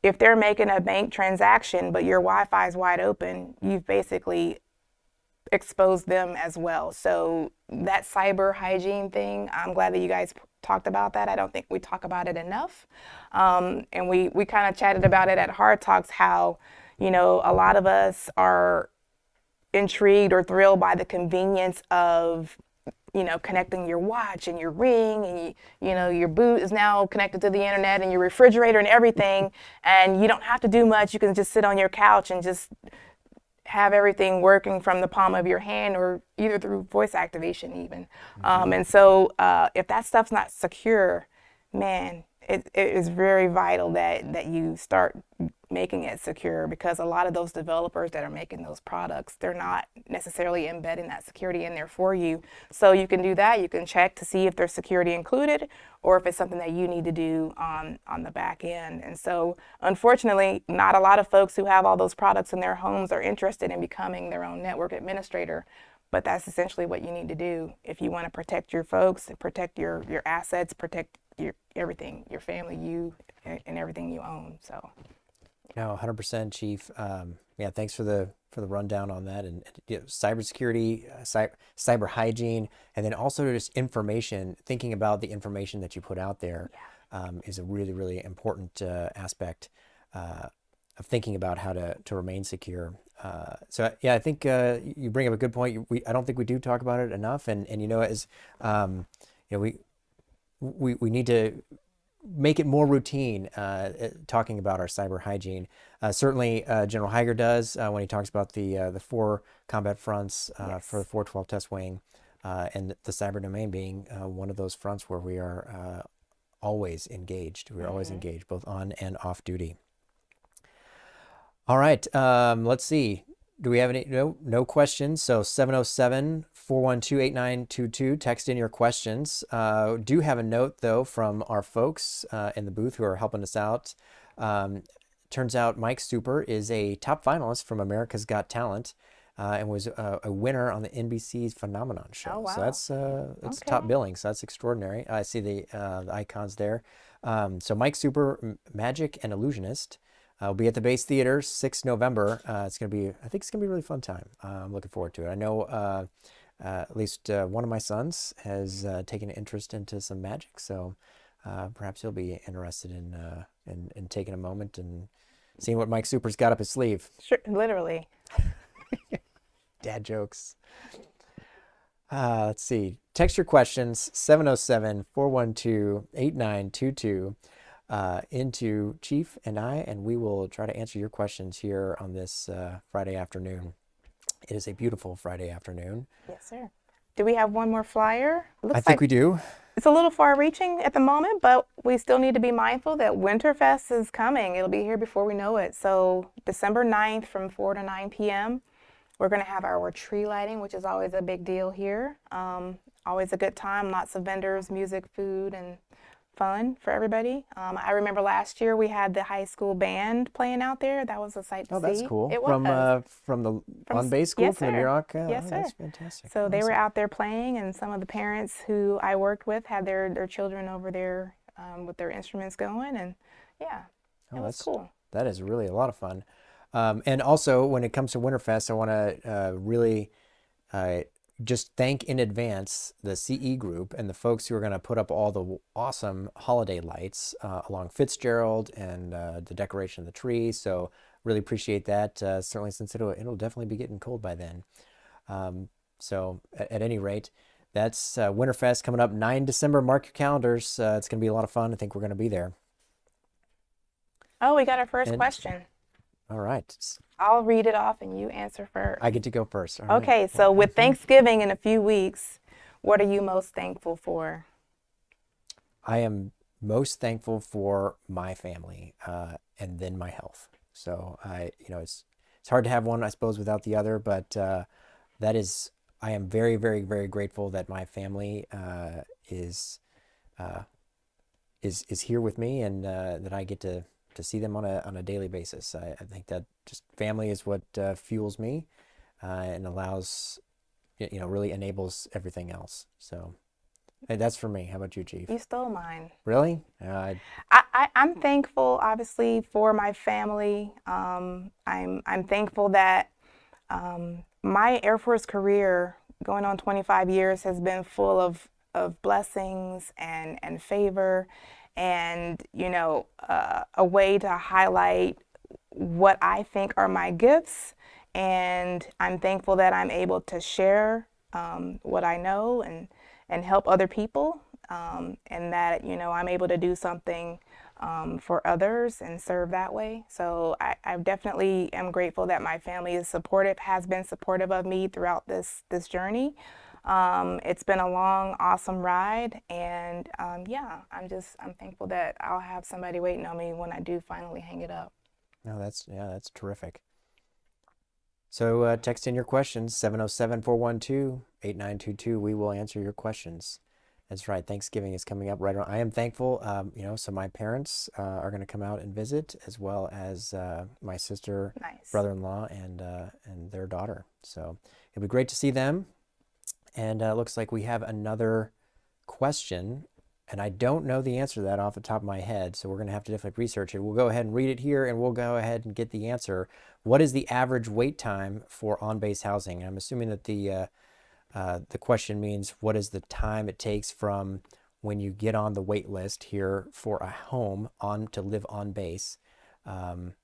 if they're making a bank transaction but your Wi-Fi is wide open, you've basically exposed them as well. So that cyber hygiene thing, I'm glad that you guys talked about that. I don't think we talk about it enough. And we kind of chatted about it at Hard Talks, how, a lot of us are intrigued or thrilled by the convenience of, connecting your watch and your ring, and your boot is now connected to the internet, and your refrigerator and everything. And you don't have to do much. You can just sit on your couch and just have everything working from the palm of your hand, or either through voice activation even. And so if that stuff's not secure, man, it is very vital that you start making it secure, because a lot of those developers that are making those products, they're not necessarily embedding that security in there for you. So you can do that. You can check to see if there's security included, or if it's something that you need to do on the back end. And so unfortunately, not a lot of folks who have all those products in their homes are interested in becoming their own network administrator. But that's essentially what you need to do if you want to protect your folks, and protect your assets, protect your everything, your family, you, and everything you own. So. No, 100%, Chief. Yeah, thanks for the rundown on that, and cybersecurity, cyber hygiene, and then also just information. Thinking about the information that you put out there is a really, really important aspect of thinking about how to remain secure. So yeah, I think you bring up a good point. I don't think we do talk about it enough, and as we need to make it more routine, talking about our cyber hygiene. Certainly, General Higer does when he talks about the 4 combat fronts for the 412 Test Wing, and the cyber domain being one of those fronts where we are always engaged. We're always engaged, both on and off duty. All right, let's see. Do we have any? No questions. So 707-412-8922. Text in your questions. Do have a note, though, from our folks in the booth who are helping us out. Turns out Mike Super is a top finalist from America's Got Talent, and was a winner on the NBC's Phenomenon show. Oh, wow. So that's top billing. So that's extraordinary. I see the icons there. So Mike Super, Magic and Illusionist. I'll be at the Base Theater 6th November. I think it's gonna be a really fun time. I'm looking forward to it. I know at least one of my sons has taken an interest into some magic, so perhaps he'll be interested in taking a moment and seeing what Mike Super's got up his sleeve. Sure, literally. Dad jokes. Let's see. Text your questions 707-412-8922. Into Chief and I, and we will try to answer your questions here on this Friday afternoon. It is a beautiful Friday afternoon. Yes, sir. Do we have one more flyer? It looks I think like we do. it's a little far-reaching at the moment, but we still need to be mindful that Winterfest is coming. It'll be here before we know it. So December 9th from 4 to 9 p.m., we're going to have our tree lighting, which is always a big deal here. Always a good time, lots of vendors, music, food, and fun for everybody. I remember last year we had the high school band playing out there. That was a sight to Oh, that's see. cool. It From was. the From on-base school, yes, from the sir. Muroc. Yes, Oh, sir. that's fantastic. So they were Awesome. out there playing, and some of the parents who I worked with had their children over there with their instruments going, and yeah, Oh, it was cool. that is really a lot of fun. And also, when it comes to Winterfest, I want to really just thank in advance the CE group and the folks who are going to put up all the awesome holiday lights along Fitzgerald and the decoration of the tree. So really appreciate that. Certainly, since it'll definitely be getting cold by then. So at any rate, that's Winterfest coming up 9 December. Mark your calendars. It's going to be a lot of fun. I think we're going to be there. Oh, we got our first And- question. All right. I'll read it off and you answer first. I get to go first. All right. Okay, so with Thanksgiving in a few weeks, what are you most thankful for? I am most thankful for my family and then my health. So it's hard to have one, I suppose, without the other. But I am very, very, very grateful that my family is here with me, and that I get to see them on a daily basis. I think that just family is what fuels me and allows, really enables everything else. So that's for me. How about you, Chief? You stole mine. Really? I'm thankful, obviously, for my family. I'm thankful that my Air Force career, going on 25 years, has been full of blessings and favor, and a way to highlight what I think are my gifts. And I'm thankful that I'm able to share what I know and help other people, and that I'm able to do something for others and serve that way. So I definitely am grateful that my family is supportive, has been supportive of me throughout this journey. It's been a long, awesome ride, and I'm thankful that I'll have somebody waiting on me when I do finally hang it up. No, that's terrific. So text in your questions, 707-412-8922. We will answer your questions. That's right. Thanksgiving is coming up right around. I am thankful, so my parents are going to come out and visit, as well as my sister, Nice. brother-in-law, and their daughter. So it'll be great to see them. And it looks like we have another question, and I don't know the answer to that off the top of my head, so we're going to have to definitely research it. We'll go ahead and read it here, and we'll go ahead and get the answer. What is the average wait time for on-base housing? And I'm assuming that the question means what is the time it takes from when you get on the wait list here for a home to live on base, and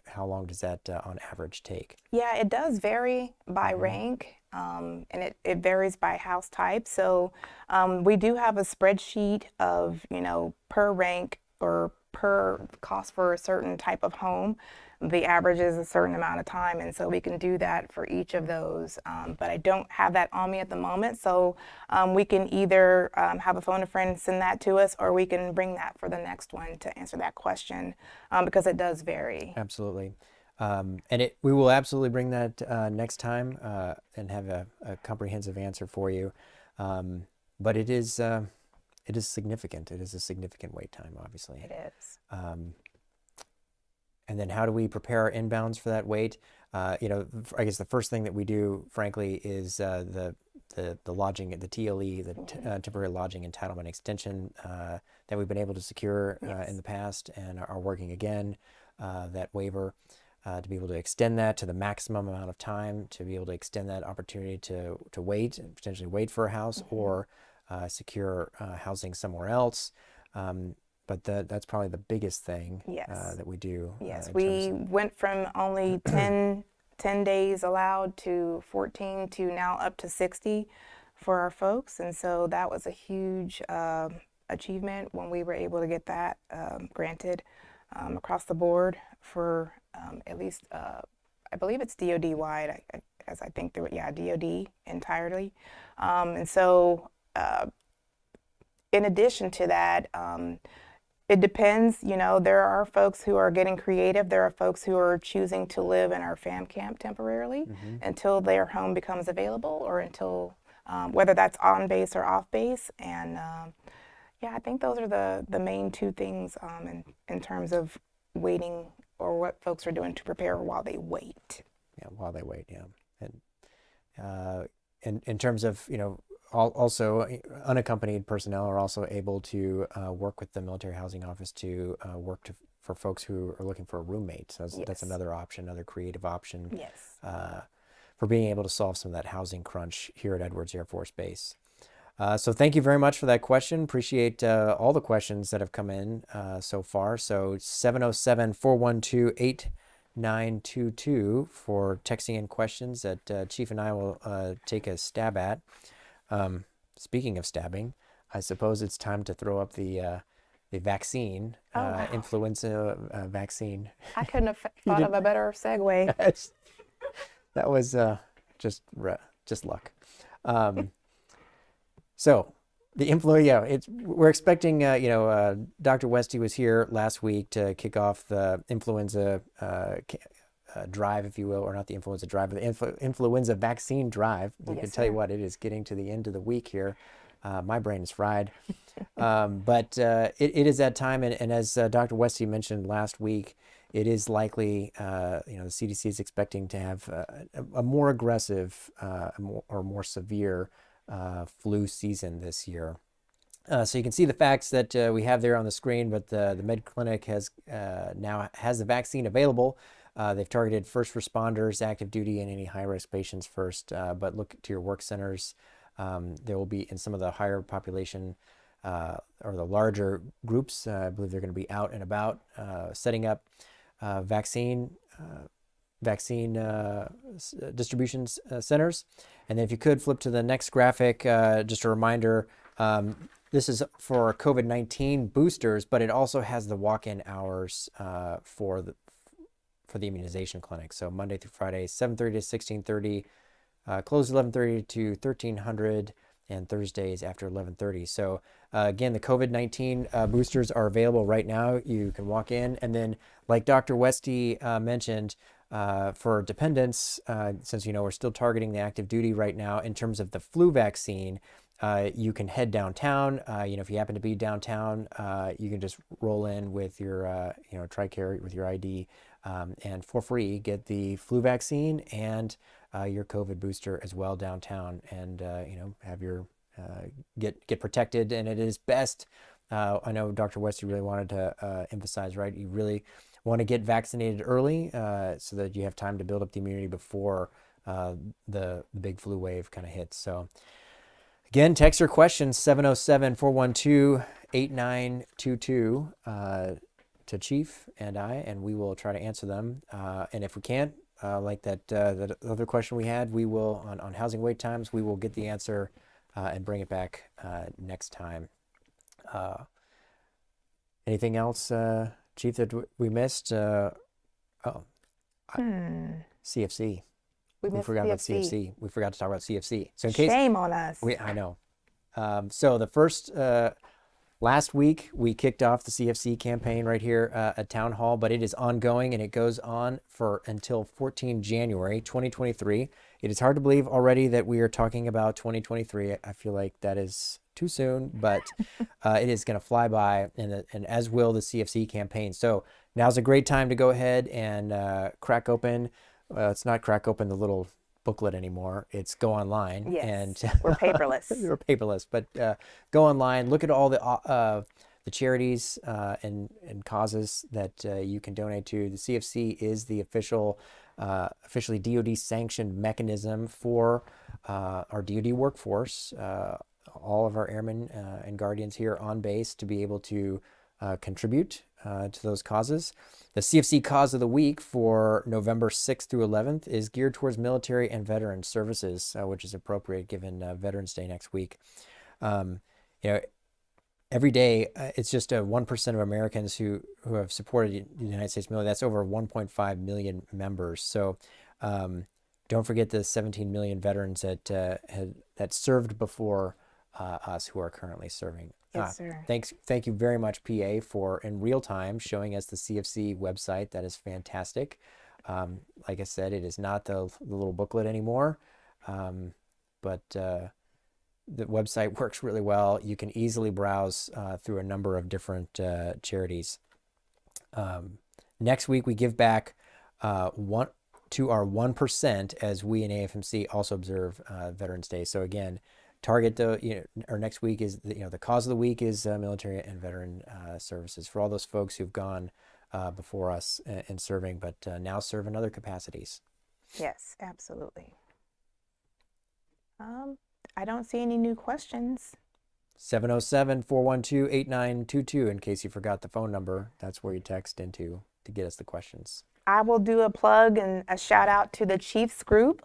how long does that on average take? Yeah, it does vary by rank, and it varies by house type. So we do have a spreadsheet of, per rank or per cost for a certain type of home. The average is a certain amount of time, and so we can do that for each of those. But I don't have that on me at the moment, so we can either have a phone a friend send that to us, or we can bring that for the next one to answer that question, because it does vary. Absolutely. And we will absolutely bring that next time and have a comprehensive answer for you. But it is significant. It is a significant wait time, obviously. It is. And then how do we prepare our inbounds for that wait? I guess the first thing that we do, frankly, is the lodging, the TLE, the temporary lodging entitlement extension that we've been able to secure in the past and are working again, that waiver, to be able to extend that to the maximum amount of time, to be able to extend that opportunity to wait and potentially wait for a house or secure housing somewhere else. But that's probably the biggest thing that we do. Yes, we went from only 10 days allowed to 14 to now up to 60 for our folks. And so that was a huge achievement when we were able to get that granted across the board for at least, I believe it's DOD wide. I as I think through, DOD entirely. And so in addition to that, it depends, there are folks who are getting creative. There are folks who are choosing to live in our fam camp temporarily until their home becomes available, or until, whether that's on base or off base. And I think those are the main two things in terms of waiting, or what folks are doing to prepare while they wait. Yeah, while they wait, yeah. And in terms of, also unaccompanied personnel are also able to work with the Military Housing Office to work for folks who are looking for a roommate. So that's another option, another creative option for being able to solve some of that housing crunch here at Edwards Air Force Base. So thank you very much for that question. Appreciate all the questions that have come in so far. So 707-412-8922 for texting in questions that Chief and I will take a stab at. Speaking of stabbing, I suppose it's time to throw up the vaccine, influenza vaccine. I couldn't have thought of a better segue. That was just luck. So the influenza, we're expecting, Dr. Westy was here last week to kick off the influenza drive, if you will, or not the influenza drive, but the influenza vaccine drive. I can tell you what, it is getting to the end of the week here. My brain is fried. But it is that time. And as Dr. Westy mentioned last week, it is likely, the CDC is expecting to have a more aggressive or more severe flu season this year. So you can see the facts that we have there on the screen, but the Med Clinic now has the vaccine available. They've targeted first responders, active duty, and any high-risk patients first, but look to your work centers. There will be in some of the higher population or the larger groups, I believe they're going to be out and about setting up vaccine distribution centers. And then if you could flip to the next graphic, just a reminder, this is for COVID-19 boosters, but it also has the walk-in hours for the immunization clinic. So Monday through Friday, 7:30 to 16:30, closed 11:30 to 1300, and Thursdays after 11:30. So again, the COVID-19 boosters are available right now. You can walk in, and then like Dr. Westy mentioned, for dependents, since we're still targeting the active duty right now in terms of the flu vaccine, you can head downtown. If you happen to be downtown, you can just roll in with your TRICARE with your ID, and for free get the flu vaccine and your COVID booster as well downtown, and have your get protected. And it is best. I know Dr. Westy really wanted to emphasize, right? You really want to get vaccinated early so that you have time to build up the immunity before the big flu wave kind of hits. So again, text your questions 707-412-8922 to Chief and I, and we will try to answer them. And if we can't, like that other question we had, we will on housing wait times, we will get the answer and bring it back next time. Anything else, Chief, that we missed? CFC. We forgot about CFC. We forgot to talk about CFC. So in case, shame on us. I know. So the first last week we kicked off the CFC campaign right here at Town Hall, but it is ongoing and it goes on until 14 January 2023. It is hard to believe already that we are talking about 2023. I feel like that is too soon, but it is going to fly by, and as will the CFC campaign. So now's a great time to go ahead and crack open. It's not crack open the little booklet anymore. It's go online. Yes, and we're paperless. We're paperless, but go online. Look at all the charities and causes that you can donate to. The CFC is the officially DoD sanctioned mechanism for our DoD workforce. All of our airmen and guardians here on base to be able to contribute to those causes. The CFC cause of the week for November 6th through 11th is geared towards military and veteran services, which is appropriate given Veterans Day next week. Every day, it's just 1% of Americans who have supported the United States military. That's over 1.5 million members. So don't forget the 17 million veterans that served before us who are currently serving. Yes, sir. Thank you very much, PA, for in real time showing us the CFC website. That is fantastic. Like I said, it is not the little booklet anymore, but the website works really well. You can easily browse through a number of different charities. Next week, we give back to our 1% as we in AFMC also observe Veterans Day. So again, target our next week is the cause of the week is military and veteran services for all those folks who've gone before us in serving, but now serve in other capacities. Yes, absolutely. I don't see any new questions. 707-412-8922 in case you forgot the phone number. That's where you text into to get us the questions. I will do a plug and a shout out to the Chiefs group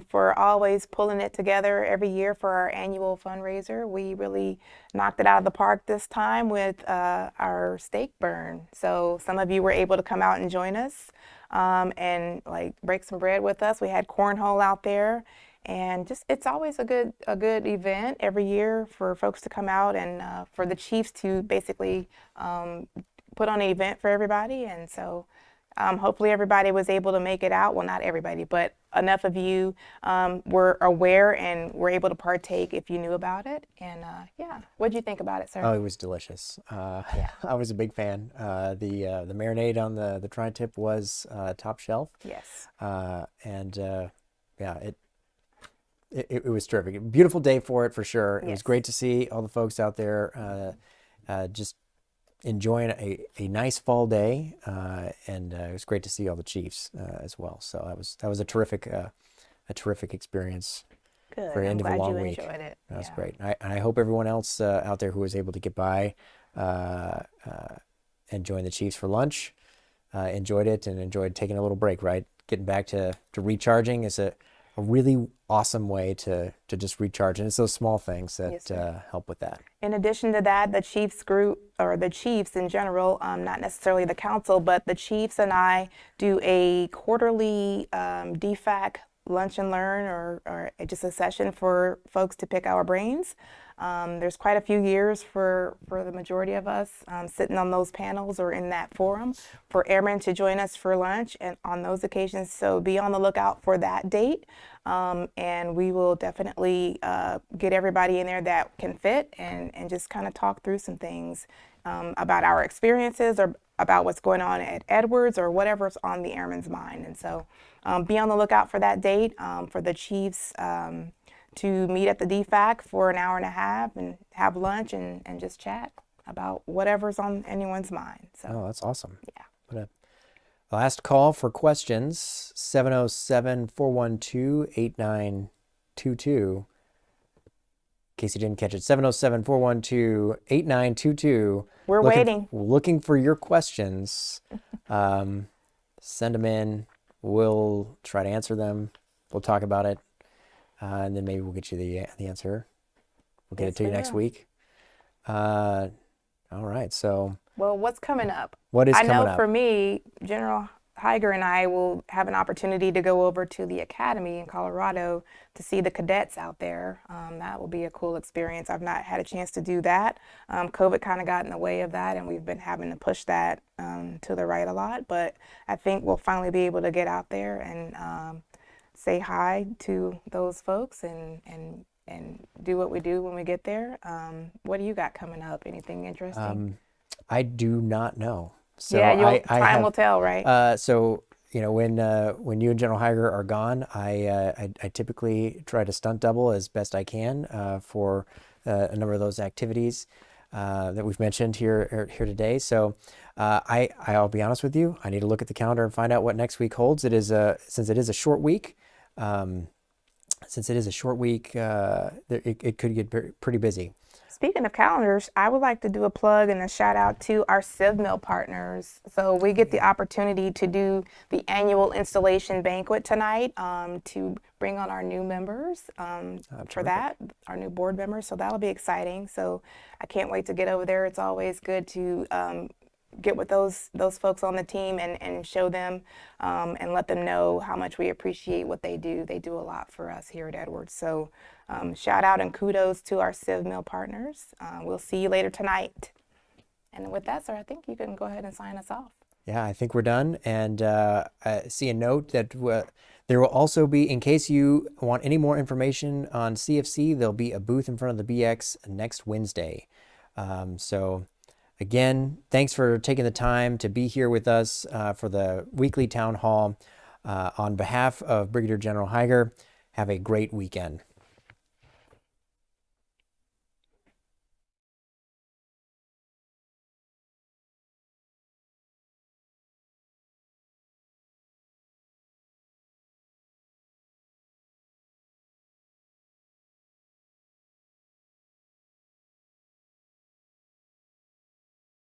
for always pulling it together every year for our annual fundraiser. We really knocked it out of the park this time with our steak burn. So some of you were able to come out and join us and like break some bread with us. We had cornhole out there, and just it's always a good event every year for folks to come out and for the Chiefs to basically put on an event for everybody. And so hopefully everybody was able to make it out. Well, not everybody, but enough of you were aware and were able to partake if you knew about it. And yeah, what did you think about it, sir? Oh, it was delicious. Yeah. I was a big fan. The marinade on the tri-tip was top shelf. Yes. And yeah, it was terrific. Beautiful day for it for sure. It was Yes. great to see all the folks out there just enjoying a nice fall day, and it was great to see all the Chiefs as well. So that was a terrific experience Good. for the end of a I'm glad long you week. enjoyed it. That was Yeah. great. I hope everyone else out there who was able to get by and join the Chiefs for lunch enjoyed it and enjoyed taking a little break. Right, getting back to recharging is a really awesome way to just recharge, and it's those small things that Yes, sir. help with that. In addition to that, the Chiefs group, or the Chiefs in general, not necessarily the council, but the Chiefs and I do a quarterly DFAC lunch and learn, or just a session for folks to pick our brains. There's quite a few years for the majority of us sitting on those panels or in that forum for airmen to join us for lunch and on those occasions. So be on the lookout for that date. And we will definitely get everybody in there that can fit and just kind of talk through some things about our experiences or about what's going on at Edwards or whatever's on the airman's mind. And so be on the lookout for that date for the Chiefs to meet at the DFAC for an hour and a half and have lunch and just chat about whatever's on anyone's mind. So Oh, that's awesome. yeah. What a last call for questions, 707-412-8922. In case you didn't catch it, 707-412-8922. We're waiting. Looking for your questions. Send them in. We'll try to answer them. We'll talk about it. And then maybe we'll get you the answer. We'll get Yes, it to you we next will. week. All right. So Well, what's coming up? what is I coming know up? for me, General Higer and I will have an opportunity to go over to the academy in Colorado to see the cadets out there. That will be a cool experience. I've not had a chance to do that. COVID kind of got in the way of that, and we've been having to push that to the right a lot. But I think we'll finally be able to get out there and say hi to those folks and do what we do when we get there. What do you got coming up? Anything interesting? I do not know. So yeah, I time will tell, right? So when you and General Higer are gone, I typically try to stunt double as best I can for a number of those activities that we've mentioned here today. So I'll be honest with you, I need to look at the calendar and find out what next week holds. Since it is a short week. It could get pretty busy. Speaking of calendars, I would like to do a plug and a shout out to our CivMill partners. So we get the opportunity to do the annual installation banquet tonight to bring on our new members for that, our new board members. So that'll be exciting. So I can't wait to get over there. It's always good to get with those folks on the team and show them and let them know how much we appreciate what they do. They do a lot for us here at Edwards. So shout out and kudos to our Civ Mill partners. We'll see you later tonight. And with that, sir, I think you can go ahead and sign us off. Yeah, I think we're done. And I see a note that there will also be, in case you want any more information on CFC, there'll be a booth in front of the BX next Wednesday. So again, thanks for taking the time to be here with us for the weekly town hall. On behalf of Brigadier General Heiger, have a great weekend.